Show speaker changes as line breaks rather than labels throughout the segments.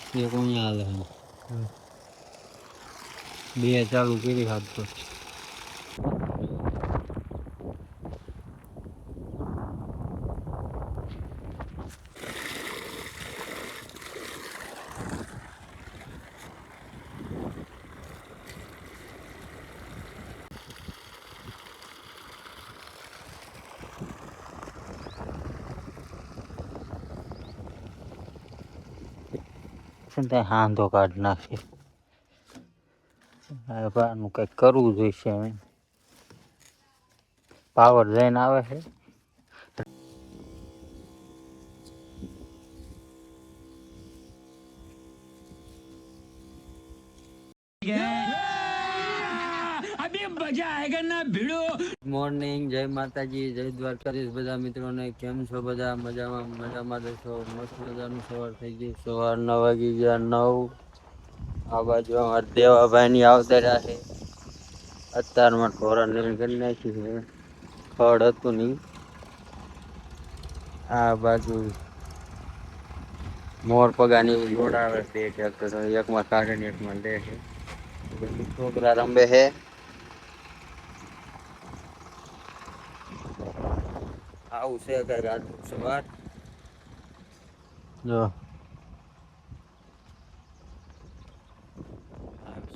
એક અહીંયા હાલે બે ચાલુ કરી હાથ તો હાંધો કાઢી નાખે આનું કંઈક કરવું જોઈશે હવે પાવર જઈને આવે છે મોર્નિંગ જય માતાજી જય દ્વારકાધીશ બધા મિત્રોને કેમ છો બધા મજામાં છો મસ્ત મજાનું સવાર થઈ ગયું સવાર 9 વાગી ગયા 9 આ બાજુ અમારા દેવાભાઈ ની આવતા છે અત્યારમાં ઢોરા નિર્ણ કરી નાખી છે ફળ હતું નહીં આ બાજુ મોર પગાની જોડાવે બે ટ્રેક્ટર એકમાં કાઢે ને એકમાં લે છે છોકરા રમે છે આવું છે કઈક આજનું સવાર જો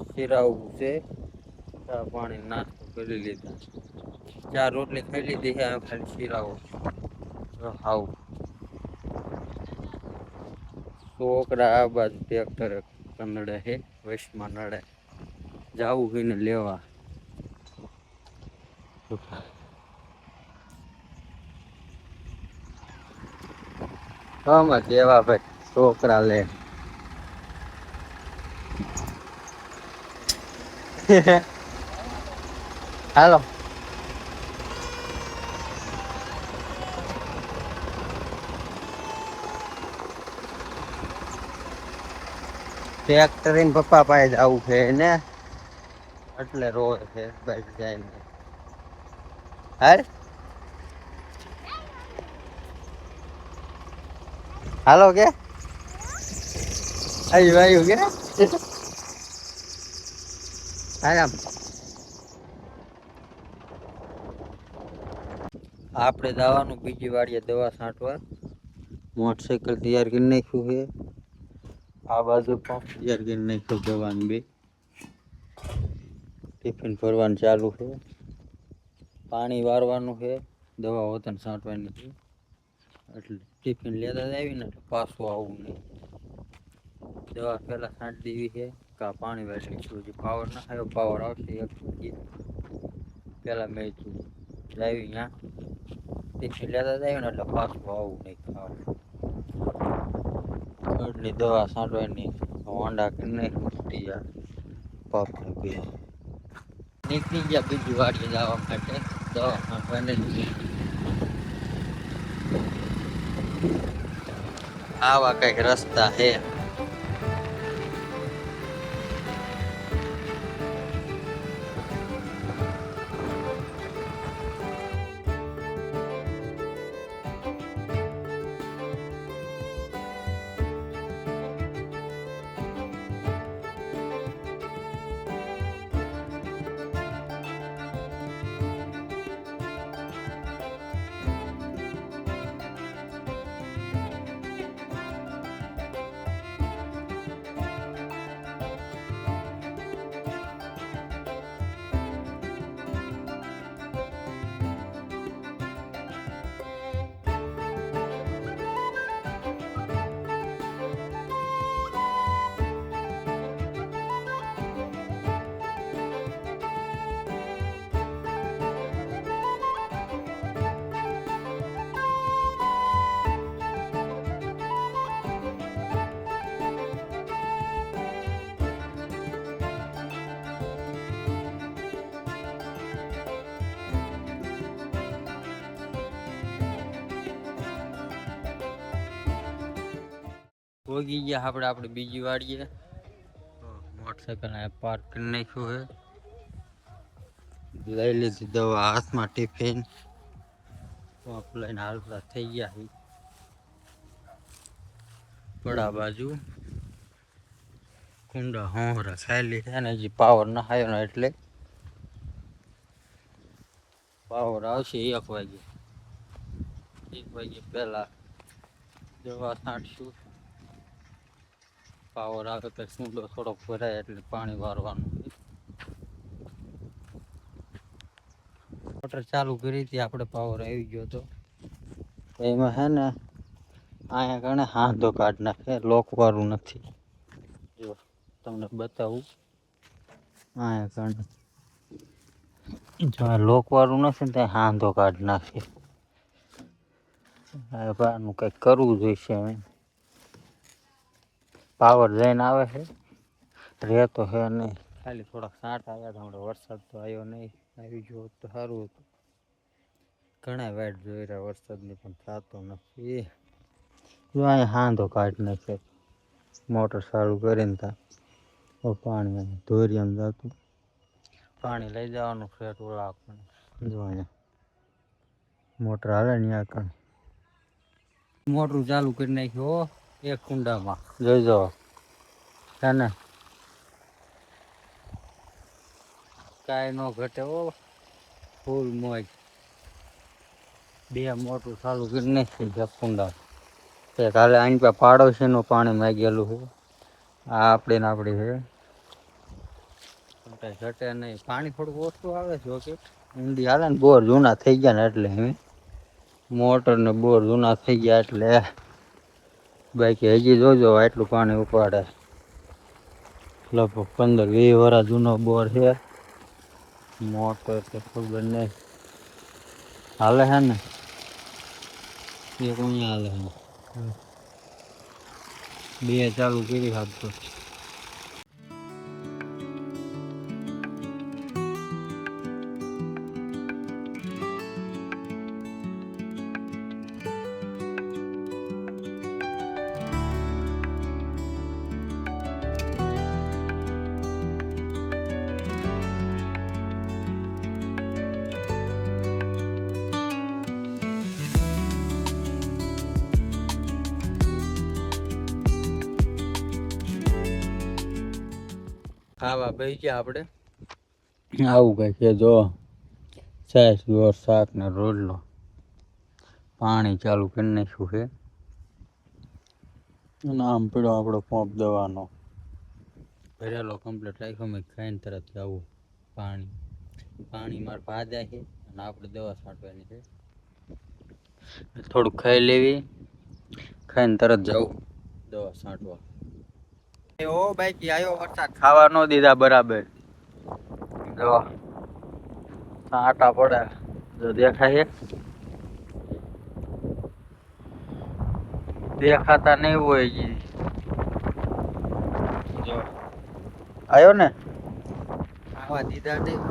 શીરાવું છે ચા પાણી નાસ્તો કરી લીધા 4 રોટલી ખાઈ લીધી છે ખાલી શીરાવો હાવ છોકરા આ બાજુ ટ્રેક્ટર નડે છે વેસ્ટમાં નડે જાવું કઈને લેવા આમાં દેવા ભાઈ છોકરા લે હાલો ટ્રેક્ટર ને પપ્પા પાસે આવું છે ને એટલે રોય છે બાઈક જાય ને હાર હાલો કે આવ્યું કે આરામ આપણે જવાનું બીજી વાડીએ દવા છાંટવા મોટરસાઇકલ તૈયાર કરી નાખ્યું છે આ બાજુ પણ તૈયાર કરી નાખ્યું દવાનું બે ટિફિન ભરવાનું ચાલુ છે પાણી વારવાનું છે દવા વતન છાંટવાની છે એટલે ટિફિન લેતા જ આવીને એટલે પાછું આવું નહીં દવા પહેલાં છાંટી દેવી છે કા પાણી વાળી હજી પાવર ના આવ્યો પાવર આવશે એક પહેલાં મેં લાવી ત્યાં ટિફિન લેતા જ આવીને એટલે પાછું આવું નહીં ખાવું ઘરની દવા છાંટવાની હોંડા કરી નાખી પગ નીકળી ગયા બીજી વાડીએ જવા માટે દવા છાંટવાની આવા કઈક રસ્તા છે પોગી ગયા આપણે બીજી વાડીએ મોટરસાઇકલ પાર્ક કરી નાખ્યું છે લઈ લીધી દવા હાથમાં ટિફિન લઈને હાલતા થઈ ગયા પડા બાજુ કુંડા હોરા ખાલી છે ને હજી પાવર ના આવ્યો ને એટલે પાવર આવશે 1 વાગે પહેલા દવા છાંટશું. પાવર આવે તો કુંડો થોડોક ભરાય એટલે પાણી વારવાનું. મોટર ચાલુ કરી હતી આપણે, પાવર આવી ગયો તો એમાં હે ને અહીંયા કણે હાંધો કાઢ નાખે, લોક વાળું નથી. જો તમને બતાવું, અહીંયા કણે જો લોક વાળું નથી ને ત્યાં હાંધો કાઢ નાખે. આનું કંઈક કરવું જોઈશે. હવે પાવર જઈને આવે છે, રહેતો છે નહીં, ખાલી થોડાક છાંટ આવ્યા હતા. હમણાં વરસાદ તો આવ્યો નહીં, આવી ગયો તો સારું હતું. ઘણા વાઇટ જોઈ રહ્યા વરસાદની, પણ થતો નથી. જો અહીંયા હાંધો કાઢી નાખે, મોટર ચાલુ કરીને ત્યાં પાણી ધોરિયામ જતું પાણી લઈ જવાનું ફેટ ઓલા આપણને. જો અહીંયા મોટર હાલે ને ત્યાં કણ મોટરું ચાલુ કરી નાખ્યું એક કુંડામાં. જોઈજો છે ને કાંઈ ન ઘટે હો, ફૂલ મોજ. 2 મોટરું ચાલુ કરી નાખી એક કુંડા. કાલે આની પાસે પાડોશીનું પાણી માંગેલું છે. આ આપણે ને આપણી છે, કઈ ઘટે નહીં. પાણી થોડુંક ઓછું આવે છે, ઓકે ઊંડી હાલે ને. બોર જૂના થઈ ગયા ને એટલે મોટર ને બોર જૂના થઈ ગયા એટલે બાકી હજી જોજો આટલું પાણી ઉપાડે. લગભગ 15-20 વર્ષ જૂનો બોર છે. મોટર તો ખબર નહીં હાલે છે ને, એક અહીંયા હાલે છે. 2 ચાલુ કરી આપતો. ખાવા ભાઈ ગયા આપણે. આવું કઈ છે, જો છાશ ગોળ શાક ને રોટલો. પાણી ચાલુ કરી નાખ્યું છે અને આમ પડ્યો આપણો પંપ દવાનો ભરેલો કમ્પ્લીટ રાખ્યો. મેં ખાઈને તરત જવું પાણી મારે ભાદ્યા છે અને આપણે દવા છાંટવાની છે. થોડુંક ખાઈ લેવી, ખાઈને તરત જવું દવા છાંટવા. ઓ બાકી આવ્યો વરસાદ, ખાવા ન દીધા બરાબર. જો છાંટા પડે, જો દેખાય દેખાતા નહીં હોય. જો આવ્યો ને, ખાવા દીધા નહીં.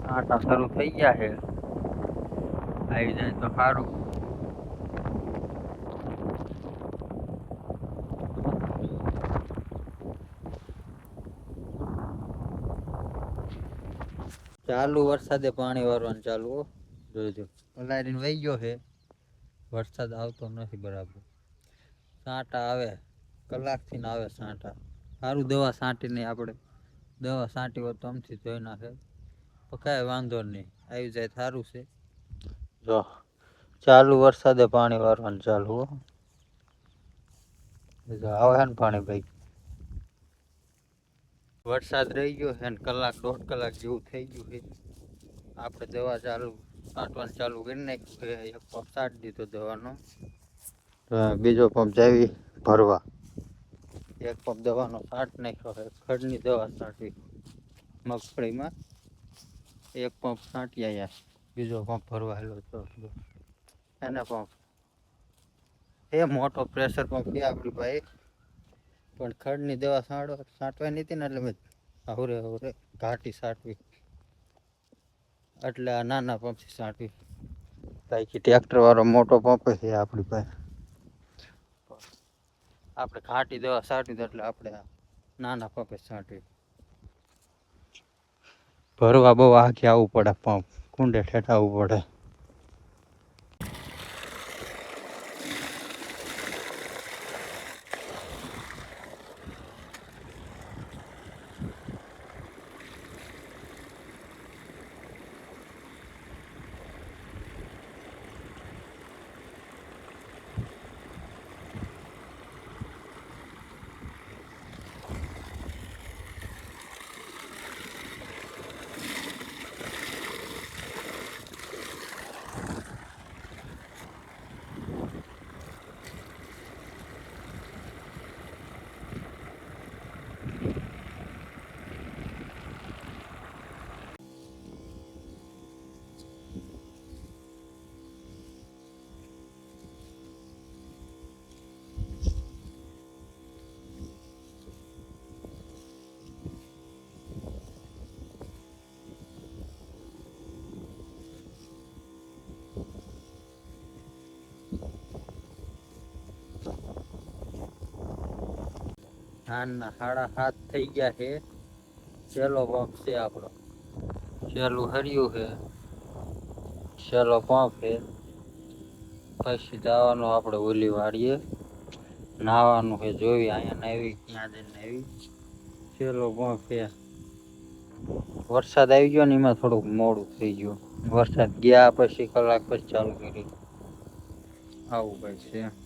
છાંટા શરૂ થઈ ગયા છે, આવી જાય તો સારું. ચાલુ વરસાદે પાણી વારવાનું ચાલુ. જોજો પલારીને વહી ગયો છે, વરસાદ આવતો નથી બરાબર. છાંટા આવે, કલાકથી આવે છાંટા. સારું દવા છાંટી નહીં, આપણે દવા છાંટી હોય તો આમથી ધોઈ નાખે, તો કાંઈ વાંધો નહીં, આવી જાય સારું છે. જો ચાલુ વરસાદે પાણી વારવાનું ચાલુ. આવે છે ને પાણી ભાઈ. વરસાદ રહી ગયો છે ને 1-1.5 કલાક જેવું થઈ ગયું છે. આપણે દવા છાંટવાનું ચાલુ કરી નાખ્યું છે. એક પંપ છાંટી દીધો દવાનો, બીજો પંપ જાવી ભરવા. એક પંપ દવાનો છાંટ નાખ્યો છે. ખડની દવા છાંટવી મગફળીમાં. એક પંપ છાંટી આવ્યા, બીજો પંપ ભરવા હેલો તો એને પંપ એ મોટો પ્રેશર પંપ છે આપણી પાસે. પણ ખડની દવા છાંટવાની હતી ને એટલે મેં હવરે ઘાટી છાંટવી, એટલે આ નાના પંપથી છાંટવી. બાકી ટ્રેક્ટર વાળો મોટો પંપ છે આપણી પાસે. આપણે ઘાટી દવા છાંટવી એટલે આપણે નાના પંપે છાંટવી. ભરવા બહુ આખી આવવું પડે, પંપ કુંડે ઠેઠાવવું પડે. હાનના 7:30 થઈ ગયા છે. છેલ્લો પંપ છે આપણો. છેલ્લું હર્યું છે. છેલ્લો પંપ છે. પછી જવાનું આપણે ઓલી વાડીએ નાવાનું છે. જોઈ અહીંયા નાવી ક્યાં જઈને નાવી. છેલ્લો પંપ છે. વરસાદ આવી ગયો ને એમાં થોડુંક મોડું થઈ ગયું. વરસાદ ગયા પછી કલાક પછી ચાલુ કરી આવું કઈ છે.